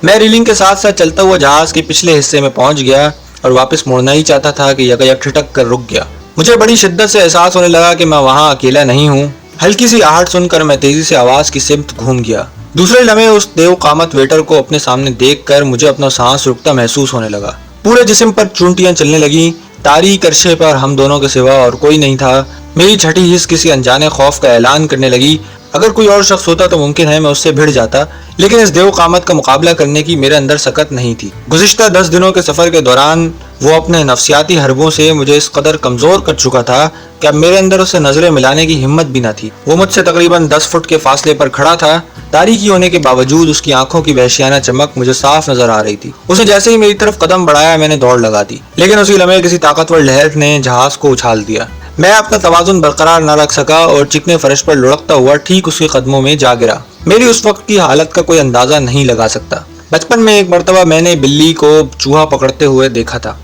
میں ریلنگ کے ساتھ ساتھ چلتا ہوا جہاز کے پچھلے حصے میں پہنچ گیا اور واپس مڑنا ہی چاہتا تھا کہ یکایک ٹھٹک کر رک گیا۔ مجھے بڑی شدت سے احساس ہونے لگا کہ میں وہاں اکیلا نہیں ہوں۔ ہلکی سی آہٹ سن کر میں تیزی سے آواز کی سمت گھوم گیا۔ دوسرے لمحے اس دیو قامت ویٹر کو اپنے سامنے دیکھ کر مجھے اپنا سانس رکتا محسوس ہونے لگا۔ پورے جسم پر چونٹیاں چلنے لگیں۔ تاریک عرصے پر ہم دونوں کے سوا اور کوئی نہیں تھا۔ میری چھٹی حس کسی انجانے خوف کا اعلان کرنے لگی۔ اگر کوئی اور شخص ہوتا تو ممکن ہے میں اس سے بھڑ جاتا، لیکن اس دیو قامت کا مقابلہ کرنے کی میرے اندر سکت نہیں تھی۔ گزشتہ 10 دنوں کے سفر کے دوران وہ اپنے نفسیاتی حربوں سے مجھے اس قدر کمزور کر چکا تھا کہ اب میرے اندر اسے نظریں ملانے کی ہمت بھی نہ تھی۔ وہ مجھ سے تقریباً 10 فٹ کے فاصلے پر کھڑا تھا۔ تاریکی ہونے کے باوجود اس کی آنکھوں کی وحشیانہ چمک مجھے صاف نظر آ رہی تھی۔ اس نے جیسے ہی میری طرف قدم بڑھایا میں نے دوڑ لگا دی، لیکن اسی لمحے کسی طاقتور لہر نے جہاز کو اچھال دیا۔ میں اپنا توازن برقرار نہ رکھ سکا اور چکنے فرش پر لڑکتا ہوا ٹھیک اس کے قدموں میں جا گرا۔ میری اس وقت کی حالت کا کوئی اندازہ نہیں لگا سکتا۔ بچپن میں ایک مرتبہ میں نے بلی کو چوہا پکڑتے ہوئے دیکھا تھا۔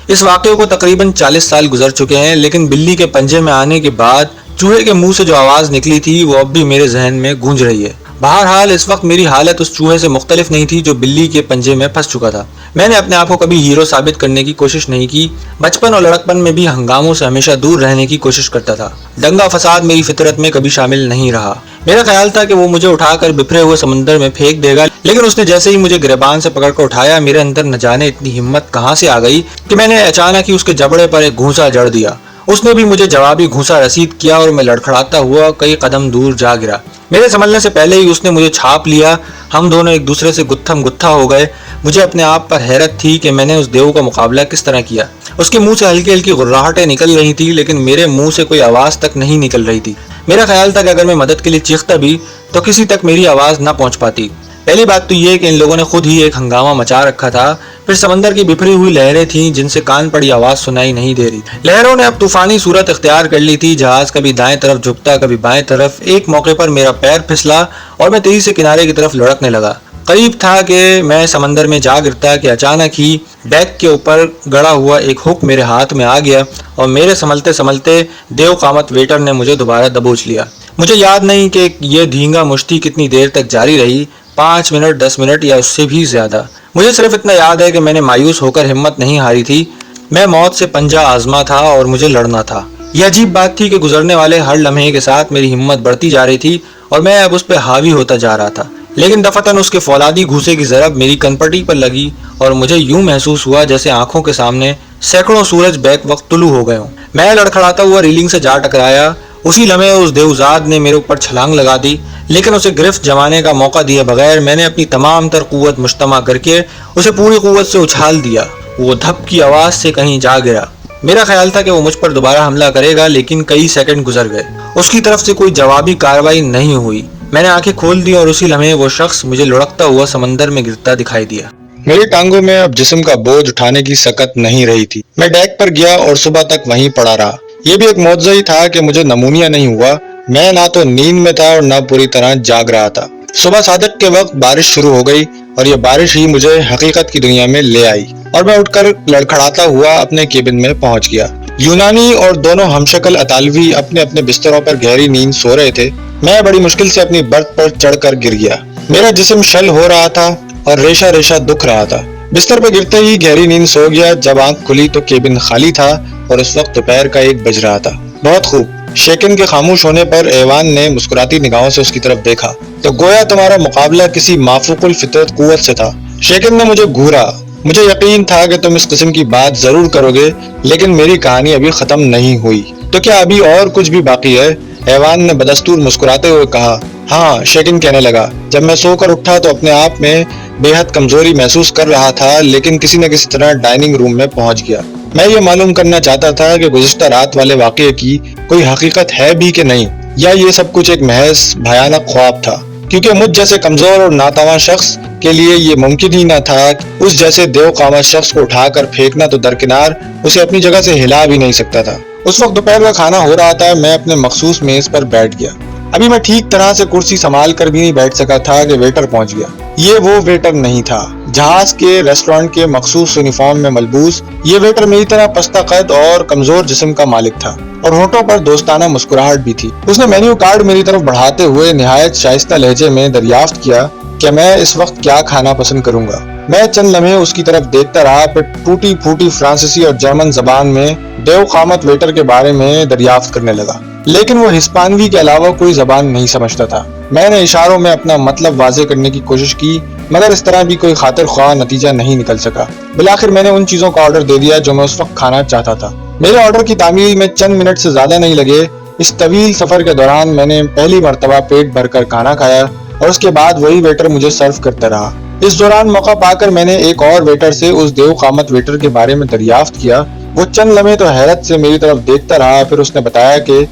اس واقعے کو تقریباً 40 سال گزر چکے ہیں، لیکن بلی کے پنجے میں آنے کے بعد چوہے کے منہ سے جو آواز نکلی تھی وہ اب بھی میرے ذہن میں گونج رہی ہے۔ بہرحال اس وقت میری حالت اس چوہے سے مختلف نہیں تھی جو بلی کے پنجے میں پھنس چکا تھا۔ میں نے اپنے آپ کو کبھی ہیرو ثابت کرنے کی کوشش نہیں کی۔ بچپن اور لڑکپن میں بھی ہنگاموں سے ہمیشہ دور رہنے کی کوشش کرتا تھا۔ دنگا فساد میری فطرت میں کبھی شامل نہیں رہا۔ میرا خیال تھا کہ وہ مجھے اٹھا کر بپھرے ہوئے سمندر میں پھینک دے گا، لیکن اس نے جیسے ہی مجھے گریبان سے پکڑ کر اٹھایا، میرے اندر نہ جانے اتنی ہمت کہاں سے آ گئی کہ میں نے اچانک ہی اس کے جبڑے پر ایک گھونسا جڑ دیا۔ اس نے بھی مجھے جوابی گھونسا رسید کیا اور میں لڑکھڑاتا ہوا کئی قدم دور جا گرا۔ میرے سنبھلنے سے پہلے ہی اس نے مجھے چھاپ لیا۔ ہم دونوں ایک دوسرے سے گتھم گتھا ہو گئے۔ مجھے اپنے آپ پر حیرت تھی کہ میں نے اس دیو کا مقابلہ کس طرح کیا۔ اس کے منہ سے ہلکی ہلکی غراہٹیں نکل رہی تھی، لیکن میرے منہ سے کوئی آواز تک نہیں نکل رہی تھی۔ میرا خیال تھا کہ اگر میں مدد کے لیے چیختا بھی تو کسی تک میری آواز نہ پہنچ پاتی۔ پہلی بات تو یہ کہ ان لوگوں نے خود ہی ایک ہنگامہ مچا رکھا تھا، پھر سمندر کی بکھری ہوئی لہریں تھیں جن سے کان پڑی آواز سنائی نہیں دے رہی۔ لہروں نے اب طوفانی صورت اختیار کر لی تھی۔ جہاز کبھی دائیں طرف جھکتا کبھی بائیں طرف۔ ایک موقع پر میرا پیر پھسلا اور میں تیزی سے کنارے کی طرف لڑکنے لگا۔ قریب تھا کہ میں سمندر میں جا گرتا کہ اچانک ہی ڈیک کے اوپر گڑا ہوا ایک ہک میرے ہاتھ میں آ گیا اور میرے سنبھلتے سنبھلتے دیو قامت ویٹر نے مجھے دوبارہ دبوچ لیا۔ مجھے یاد نہیں کہ یہ دھینگا مشتی کتنی دیر تک جاری رہی، 5 منٹ 10 منٹ یا اس سے بھی زیادہ۔ مجھے صرف اتنا یاد ہے کہ میں نے مایوس ہو کر ہمت نہیں ہاری تھی۔ میں موت سے پنجہ آزما تھا اور مجھے لڑنا تھا۔ یہ عجیب بات تھی کہ گزرنے والے ہر لمحے کے ساتھ میری ہمت بڑھتی جا رہی تھی اور میں اب اس پہ حاوی ہوتا جا رہا تھا، لیکن دفتن اس کے فولادی گھوسے کی ضرب میری کنپٹی پر لگی اور مجھے یوں محسوس ہوا جیسے آنکھوں کے سامنے سینکڑوں سورج بیک وقت طلوع ہو گئے ہوں۔ میں لڑکھڑاتا ہوا ریلنگ سے جا ٹکرایا۔ اسی لمحے اس دیوزاد نے میرے اوپر چھلانگ لگا دی، لیکن اسے گرفت جمانے کا موقع دیے بغیر میں نے اپنی تمام تر قوت مجتمع کر کے اسے پوری قوت سے اچھال دیا۔ وہ دھپ کی آواز سے کہیں جا گرا۔ میرا خیال تھا کہ وہ مجھ پر دوبارہ حملہ کرے گا، لیکن کئی سیکنڈ گزر گئے۔ اس کی طرف سے کوئی جوابی کارروائی نہیں ہوئی۔ میں نے آنکھیں کھول دی اور اسی لمحے وہ شخص مجھے لڑکتا ہوا سمندر میں گرتا دکھائی دیا۔ میری ٹانگوں میں اب جسم کا بوجھ اٹھانے کی سکت نہیں رہی تھی۔ میں ڈیک پر گیا اور صبح تک وہیں پڑا رہا۔ یہ بھی ایک معجزہ ہی تھا کہ مجھے نمونیا نہیں ہوا۔ میں نہ تو نیند میں تھا اور نہ پوری طرح جاگ رہا تھا۔ صبح صادق کے وقت بارش شروع ہو گئی اور یہ بارش ہی مجھے حقیقت کی دنیا میں لے آئی اور میں اٹھ کر لڑکھڑاتا ہوا اپنے کیبن میں پہنچ گیا۔ یونانی اور دونوں ہمشکل اطالوی اپنے اپنے بستروں پر گہری نیند سو رہے تھے۔ میں بڑی مشکل سے اپنی برت پر چڑھ کر گر گیا۔ میرا جسم شل ہو رہا تھا اور ریشہ ریشہ دکھ رہا تھا۔ بستر پر گرتے ہی گہری نیند سو گیا۔ جب آنکھ کھلی تو کیبن خالی تھا اور اس وقت دوپہر کا 1 بج رہا تھا۔ بہت خوب۔ شیکن کے خاموش ہونے پر ایوان نے مسکراتی نگاہوں سے اس کی طرف دیکھا تو گویا تمہارا مقابلہ کسی مافوق الفطرت قوت سے تھا۔ شیکن نے مجھے گھورا۔ مجھے یقین تھا کہ تم اس قسم کی بات ضرور کرو گے، لیکن میری کہانی ابھی ختم نہیں ہوئی۔ تو کیا ابھی اور کچھ بھی باقی ہے؟ ایوان نے بدستور مسکراتے ہوئے کہا۔ ہاں، شیکن کہنے لگا۔ جب میں سو کر اٹھا تو اپنے آپ میں بے حد کمزوری محسوس کر رہا تھا، لیکن کسی نہ کسی طرح ڈائننگ روم میں پہنچ گیا۔ میں یہ معلوم کرنا چاہتا تھا کہ گزشتہ رات والے واقعے کی کوئی حقیقت ہے بھی کہ نہیں، یا یہ سب کچھ ایک محض بھیانک خواب تھا، کیونکہ مجھ جیسے کمزور اور ناتواں شخص کے لیے یہ ممکن ہی نہ تھا۔ اس جیسے دیو قامت شخص کو اٹھا کر پھینکنا تو درکنار، اسے اپنی جگہ سے ہلا بھی نہیں سکتا تھا۔ اس وقت دوپہر کا کھانا ہو رہا تھا۔ میں اپنے مخصوص میز پر بیٹھ گیا۔ ابھی میں ٹھیک طرح سے کرسی سنبھال کر بھی نہیں بیٹھ سکا تھا کہ ویٹر پہنچ گیا۔ یہ وہ ویٹر نہیں تھا جہاز کے ریسٹورانٹ کے مخصوص یونیفارم میں ملبوس۔ یہ ویٹر میری طرح پستہ قد اور کمزور جسم کا مالک تھا اور ہونٹوں پر دوستانہ مسکراہٹ بھی تھی۔ اس نے مینیو کارڈ میری طرف بڑھاتے ہوئے نہایت شائستہ لہجے میں دریافت کیا، کہ میں اس وقت کیا کھانا پسند کروں گا۔ میں چند لمحے اس کی طرف دیکھتا رہا، پھر ٹوٹی پھوٹی فرانسیسی اور جرمن زبان میں دیو قامت ویٹر کے بارے میں دریافت کرنے لگا، لیکن وہ ہسپانوی کے علاوہ کوئی زبان نہیں سمجھتا تھا۔ میں نے اشاروں میں اپنا مطلب واضح کرنے کی کوشش کی، مگر اس طرح بھی کوئی خاطر خواہ نتیجہ نہیں نکل سکا۔ بالآخر میں نے ان چیزوں کا آرڈر دے دیا جو میں اس وقت کھانا چاہتا تھا۔ میرے آرڈر کی تعمیل میں چند منٹ سے زیادہ نہیں لگے۔ اس طویل سفر کے دوران میں نے پہلی مرتبہ پیٹ بھر کر کھانا کھایا اور اس کے بعد وہی ویٹر مجھے سرو کرتا رہا۔ اس دوران موقع پا کر میں نے ایک اور ویٹر سے اس دیو قامت ویٹر کے بارے میں دریافت کیا۔ وہ چند لمحے تو حیرت سے میری طرف دیکھتا رہا، پھر اس نے بتایا کہ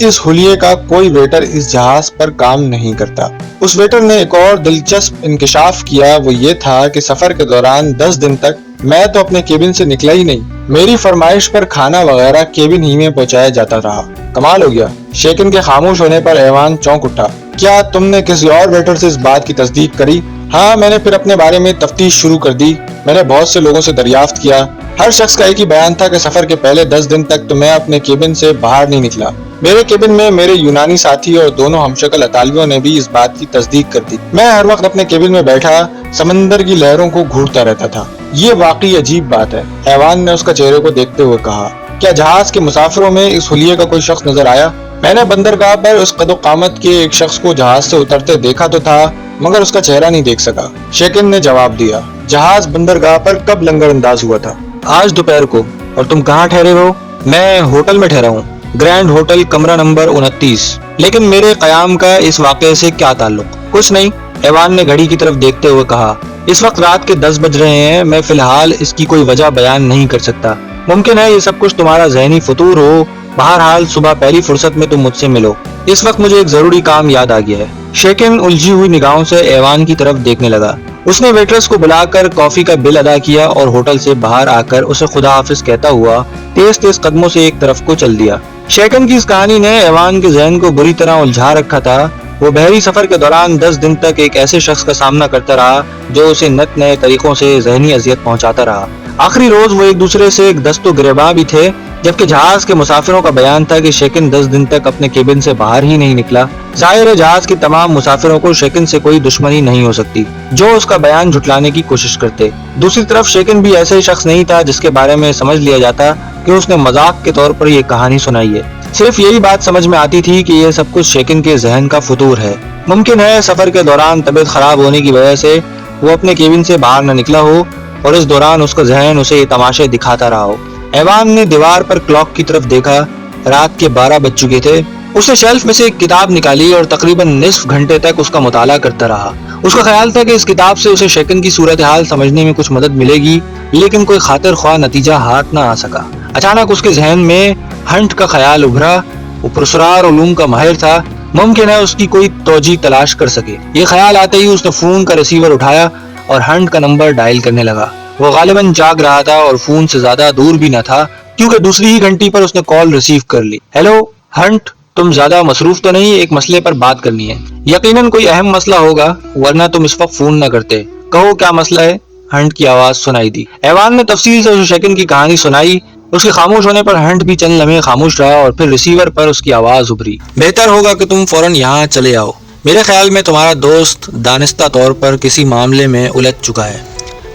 اس حلیے کا کوئی ویٹر اس جہاز پر کام نہیں کرتا۔ اس ویٹر نے ایک اور دلچسپ انکشاف کیا، وہ یہ تھا کہ سفر کے دوران 10 دن تک میں تو اپنے کیبن سے نکلا ہی نہیں۔ میری فرمائش پر کھانا وغیرہ کیبن ہی میں پہنچایا جاتا رہا۔ کمال ہو گیا۔ شیکن کے خاموش ہونے پر ایوان چونک اٹھا۔ کیا تم نے کسی اور ویٹر سے اس بات کی تصدیق کری؟ ہاں، میں نے پھر اپنے بارے میں تفتیش شروع کر دی۔ میں نے بہت سے لوگوں سے دریافت کیا۔ ہر شخص کا ایک ہی بیان تھا کہ سفر کے پہلے 10 دن تک تو میں اپنے کیبن سے باہر نہیں نکلا۔ میرے کیبن میں میرے یونانی ساتھی اور دونوں ہمشکل اطالویوں نے بھی اس بات کی تصدیق کر دی۔ میں ہر وقت اپنے کیبن میں بیٹھا سمندر کی لہروں کو گھورتا رہتا تھا۔ یہ واقعی عجیب بات ہے، ایوان نے اس کا چہرے کو دیکھتے ہوئے کہا۔ کیا جہاز کے مسافروں میں اس حلیے کا کوئی شخص نظر آیا؟ میں نے بندرگاہ پر اس قد و قامت کے ایک شخص کو جہاز سے اترتے دیکھا تو تھا، مگر اس کا چہرہ نہیں دیکھ سکا۔ شیکن نے جواب دیا۔ جہاز بندرگاہ پر کب لنگر انداز ہوا تھا؟ آج دوپہر کو۔ اور تم کہاں ٹھہرے ہو؟ میں ہوٹل میں ٹھہرا ہوں، گرینڈ ہوٹل، کمرہ نمبر 29۔ لیکن میرے قیام کا اس واقعے سے کیا تعلق؟ کچھ نہیں، ایوان نے گھڑی کی طرف دیکھتے ہوئے کہا۔ اس وقت رات کے 10 بج رہے ہیں۔ میں فی الحال اس کی کوئی وجہ بیان نہیں کر سکتا۔ ممکن ہے یہ سب کچھ تمہارا ذہنی فطور ہو۔ بہرحال صبح پہلی فرصت میں تم مجھ سے ملو۔ اس وقت مجھے ایک ضروری کام یاد آ گیا ہے۔ شیکن الجھی ہوئی نگاہوں سے ایوان کی طرف دیکھنے لگا۔ اس نے ویٹرس کو بلا کر کافی کا بل ادا کیا اور ہوٹل سے باہر آ کر اسے خدا حافظ کہتا ہوا تیز تیز قدموں سے ایک طرف کو چل دیا۔ شیکن کی اس کہانی نے ایوان کے ذہن کو بری طرح الجھا رکھا تھا۔ وہ بحری سفر کے دوران 10 دن تک ایک ایسے شخص کا سامنا کرتا رہا جو اسے نت نئے طریقوں سے ذہنی اذیت پہنچاتا رہا۔ آخری روز وہ ایک دوسرے سے ایک دست و گریباں بھی تھے، جبکہ جہاز کے مسافروں کا بیان تھا کہ شیکن 10 دن تک اپنے کیبن سے باہر ہی نہیں نکلا۔ ظاہر ہے جہاز کے تمام مسافروں کو شیکن سے کوئی دشمنی نہیں ہو سکتی جو اس کا بیان جھٹلانے کی کوشش کرتے۔ دوسری طرف شیکن بھی ایسے شخص نہیں تھا جس کے بارے میں سمجھ لیا جاتا کہ اس نے مذاق کے طور پر یہ کہانی سنائی ہے۔ صرف یہی بات سمجھ میں آتی تھی کہ یہ سب کچھ شیکن کے ذہن کا فطور ہے۔ ممکن ہے سفر کے دوران طبیعت خراب ہونے کی وجہ سے وہ اپنے کیبن سے باہر نہ نکلا ہو اور اس دوران اس کا ذہن اسے یہ تماشے دکھاتا رہا ہو۔ ایوان نے دیوار پر کلاک کی طرف دیکھا۔ رات کے 12 بج چکے تھے۔ اس نے شیلف میں سے ایک کتاب نکالی اور تقریباً نصف گھنٹے تک اس کا مطالعہ کرتا رہا۔ اس کا خیال تھا کہ اس کتاب سے اسے شیکن کی صورتحال سمجھنے میں کچھ مدد ملے گی، لیکن کوئی خاطر خواہ نتیجہ ہاتھ نہ آ سکا۔ اچانک اس کے ذہن میں ہنٹ کا خیال ابھرا۔ وہ پرسرار علوم کا ماہر تھا، ممکن ہے اس کی کوئی توجہ تلاش کر سکے۔ یہ خیال آتے ہی اس نے فون کا ریسیور اٹھایا اور ہنٹ کا نمبر ڈائل کرنے لگا۔ وہ غالباً جاگ رہا تھا اور فون سے زیادہ دور بھی نہ تھا کیونکہ دوسری ہی گھنٹی پر اس نے کال ریسیو کر لی۔ ہیلو ہنٹ، تم زیادہ مصروف تو نہیں؟ ایک مسئلے پر بات کرنی ہے۔ یقیناً کوئی اہم مسئلہ ہوگا ورنہ تم اس وقت فون نہ کرتے۔ کہو کیا مسئلہ ہے؟ ہنٹ کی آواز سنائی دی۔ ایوان نے تفصیل سے شیکن کی کہانی سنائی۔ اس کے خاموش ہونے پر ہنٹ بھی چند لمحے خاموش رہا اور پھر ریسیور پر اس کی آواز ابھری۔ بہتر ہوگا کہ تم فوراً یہاں چلے آؤ۔ میرے خیال میں تمہارا دوست دانستہ طور پر کسی معاملے میں الجھ چکا ہے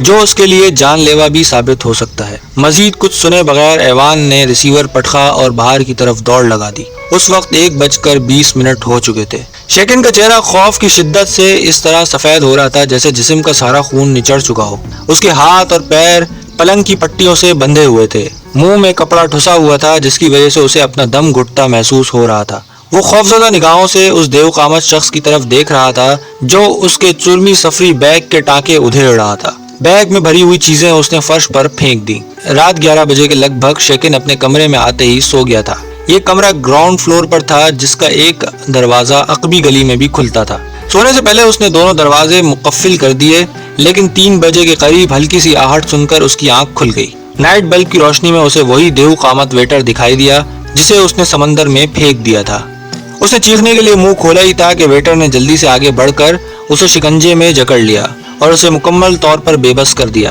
جو اس کے لیے جان لیوا بھی ثابت ہو سکتا ہے۔ مزید کچھ سنے بغیر ایوان نے ریسیور پٹخا اور باہر کی طرف دوڑ لگا دی۔ اس وقت 1:20 ہو چکے تھے۔ شیکن کا چہرہ خوف کی شدت سے اس طرح سفید ہو رہا تھا جیسے جسم کا سارا خون نچڑ چکا ہو۔ اس کے ہاتھ اور پیر پلنگ کی پٹیوں سے بندھے ہوئے تھے۔ منہ میں کپڑا ٹھسا ہوا تھا جس کی وجہ سے اسے اپنا دم گھٹتا محسوس ہو رہا تھا۔ وہ خوفزدہ نگاہوں سے اس دیو قامت شخص کی طرف دیکھ رہا تھا جو اس کے چرمی سفری بیگ کے ٹانکے ادھیڑ رہا تھا۔ بیگ میں بھری ہوئی چیزیں اس نے فرش پر پھینک دیں۔ رات 11 بجے کے لگ بھگ شیکن اپنے کمرے میں آتے ہی سو گیا تھا۔ یہ کمرہ گراؤنڈ فلور پر تھا جس کا ایک دروازہ عقبی گلی میں بھی کھلتا تھا۔ سونے سے پہلے اس نے دونوں دروازے مقفل کر دیے، لیکن 3 بجے کے قریب ہلکی سی آہٹ سن کر اس کی آنکھ کھل گئی۔ نائٹ بلب کی روشنی میں اسے وہی دیو قامت ویٹر دکھائی دیا جسے اس نے سمندر میں پھینک دیا تھا۔ اس نے چیخنے کے لیے منہ کھولا ہی تھا کہ ویٹر نے جلدی سے آگے بڑھ کر اسے شکنجے میں جکڑ لیا اور اسے مکمل طور پر بے بس کر دیا۔